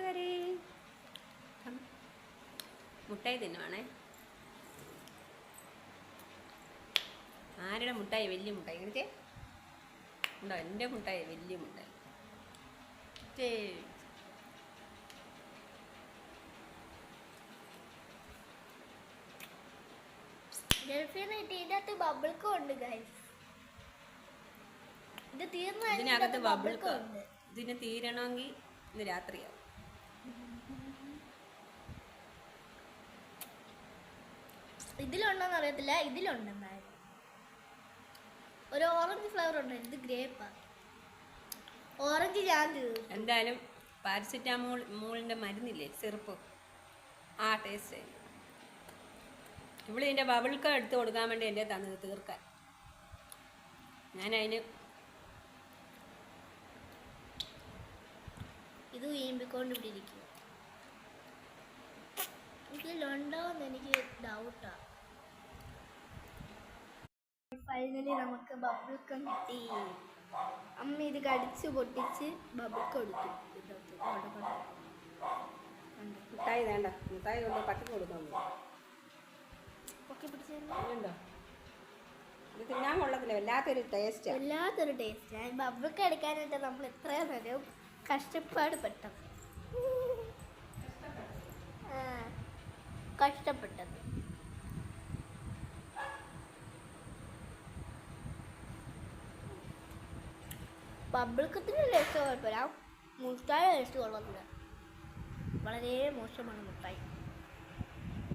കൂട്ടുകാരെ, മുട്ടായി തിന്നുവാണേ. ആരുടെ മുട്ടായി? വലിയ മുട്ടായി കാണിച്ചേ. ഉണ്ടോ? എൻ്റെ മുട്ടായി വലിയ മുട്ടായി. ഇതിനകത്ത് ബബിൾക്ക്. ഇതിന് തീരണമെങ്കിൽ ഇന്ന് രാത്രിയാവും. ഇതിലുണ്ടോന്ന് അറിയത്തില്ല, ഇതിലുണ്ടെന്നായിരുന്നു. ഒരു ഓറഞ്ച് ഫ്ലേവർ ഉണ്ട്, ഇത് ഗ്രേപ്പാ. ഓറഞ്ച് ഞാൻ എന്തായാലും പാരസെറ്റാമോളിൻ്റെ മരുന്നില്ലേ, സിറപ്പ്, ആ ടേസ്റ്റ്. ഇവിടെ ഇതിൻ്റെ ബബിൾക്ക് എടുത്ത് കൊടുക്കാൻ വേണ്ടി എൻ്റെ തന്നത് തീർക്കാൻ. ഞാനതിന് ഇത് വീമ്പിക്കൊണ്ട് ഇവിടെ ഇരിക്കും. ഇതിലുണ്ടോന്ന് എനിക്ക് ഡൗട്ടാ. ഫൈനലി നമുക്ക് ബബിൾക്കം കിട്ടി. അമ്മ ഇത് കടിച്ച് പൊട്ടിച്ച് ബബിൾക്ക് കൊടുത്തു. മിഠായി വേണ്ട, മിഠായി കൊണ്ട് പട്ടിക്ക് കൊടുക്കാൻ ഉണ്ടോ? ഇത് തിന്നാൻ കൊള്ളത്തില്ല, വല്ലാത്തൊരു ടേസ്റ്റ്. വല്ലാത്തൊരു ടേസ്റ്റ്. ബബിൾക്ക് എടുക്കാനായിട്ട് നമ്മൾ എത്രയും നേരം കഷ്ടപ്പാട് പെട്ടത്. കഷ്ടപ്പെട്ടത്. ബബിൾക്കത്തിന് ടേസ്റ്റ് കുഴപ്പമില്ല, മുട്ടായി ടേസ്റ്റ് കൊള്ളത്തില്ല. വളരെ മോശമാണ് മുട്ടായി.